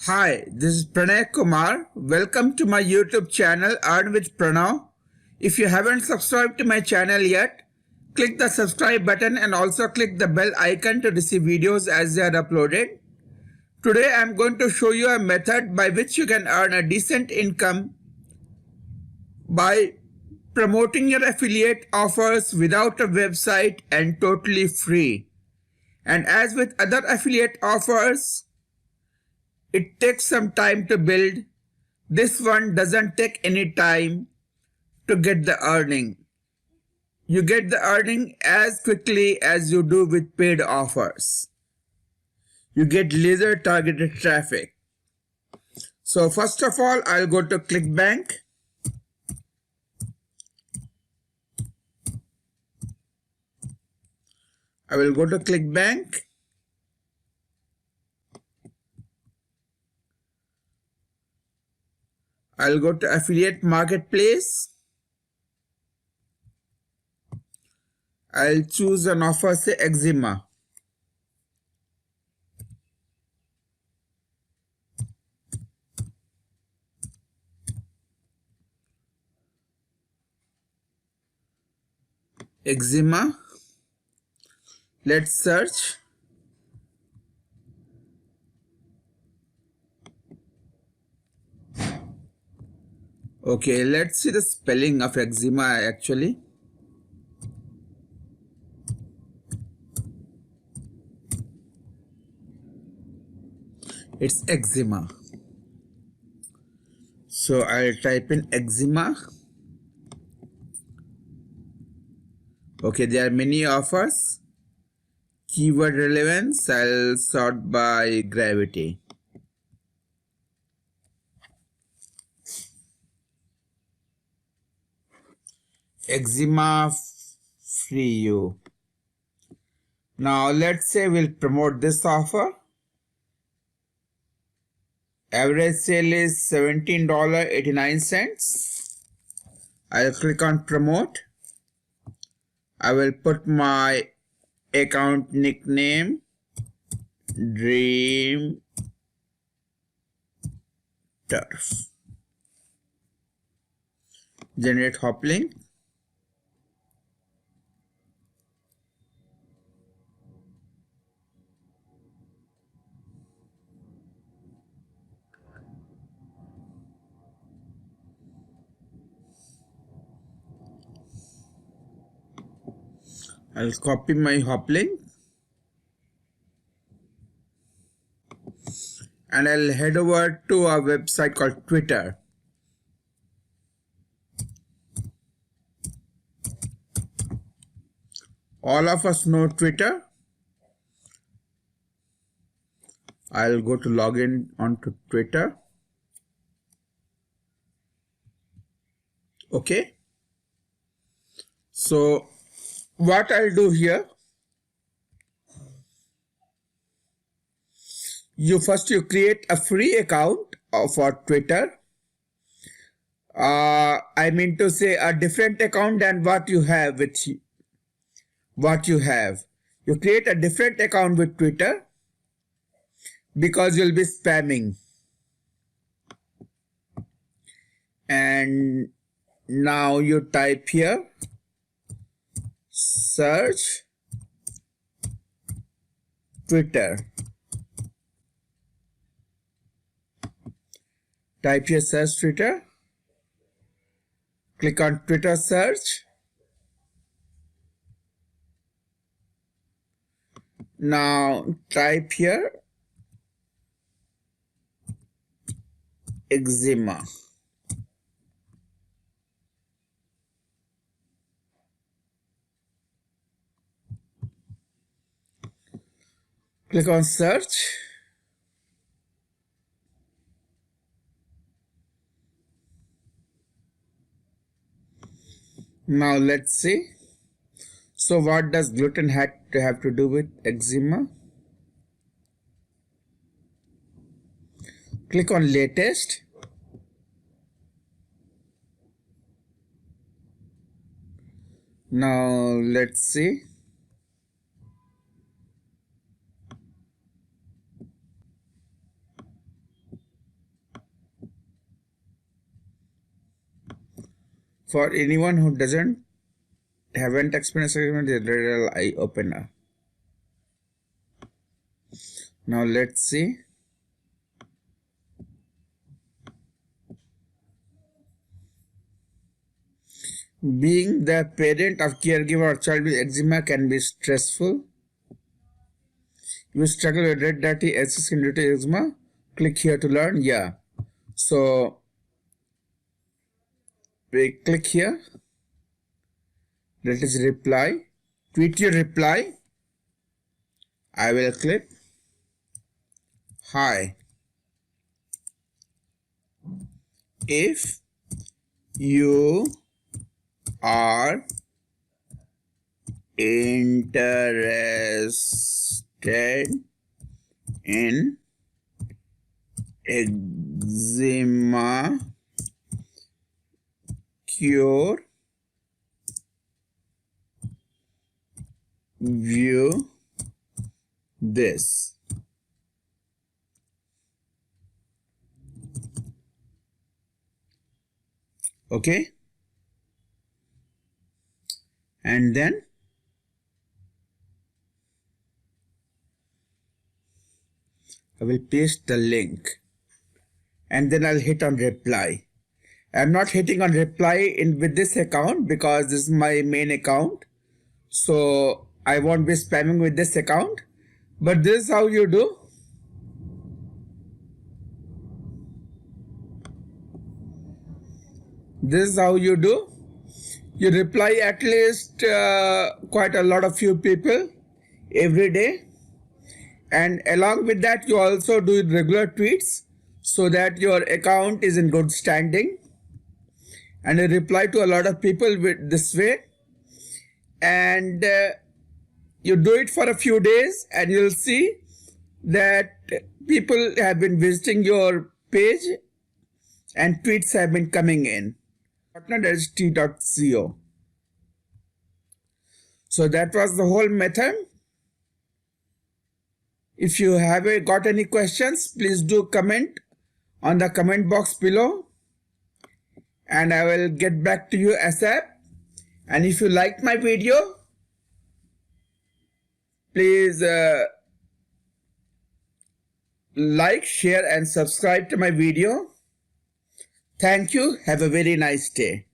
Hi, this is Pranay Kumar. Welcome to my YouTube channel Earn with Pranav. If you haven't subscribed to my channel yet, click the subscribe button and also click the bell icon to receive videos as they are uploaded. Today I am going to show you a method by which you can earn a decent income by promoting your affiliate offers without a website and totally free. And as with other affiliate offers, it takes some time to build. This one doesn't take any time to get the earning. You get the earning as quickly as you do with paid offers. You get laser targeted traffic. So first of all, I'll go to ClickBank. I will go to ClickBank. I'll go to Affiliate Marketplace. I'll choose an offer, say Eczema. Eczema. Let's search. Okay, let's see the spelling of eczema actually. It's eczema. So I'll type in eczema. Okay, there are many offers. Keyword relevance, I'll sort by gravity. Eczema free you. Now let's say we'll promote this offer. Average sale is $17.89. I'll click on promote. I will put my account nickname Dream Turf. Generate hop link. I'll copy my hop link and I'll head over to a website called Twitter. All of us know Twitter. I'll go to login onto Twitter. Okay. So what I'll do here, you create a free account for Twitter. I mean to say a different account than what you have with what you have. You create a different account with Twitter because you'll be spamming. And now you type here, search Twitter. Type here search Twitter. Click on Twitter search. Now type here eczema. Click on search. Now let's see. So what does gluten have to do with eczema? Click on latest. Now let's see. For anyone who haven't experienced it, it's a real eye opener. Now let's see. Being the parent of caregiver or child with eczema can be stressful. You struggle with red, dirty, skin due to eczema? Click here to learn. Yeah. So we click here. That is reply. Tweet your reply. I will click. Hi. If you are interested in eczema cure, view this. Okay, and then I will paste the link and then I'll hit on reply. I'm not hitting on reply with this account because this is my main account, so I won't be spamming with this account. But this is how you do. This is how you do. You reply at least quite a lot of few people every day, and along with that you also do regular tweets so that your account is in good standing, and you reply to a lot of people with this way, and you do it for a few days and you'll see that people have been visiting your page and tweets have been coming in. That is t.co. So that was the whole method. If you have got any questions, please do comment on the comment box below and I will get back to you ASAP. And if you liked my video, please like, share and subscribe to my video. Thank you. Have a very nice day.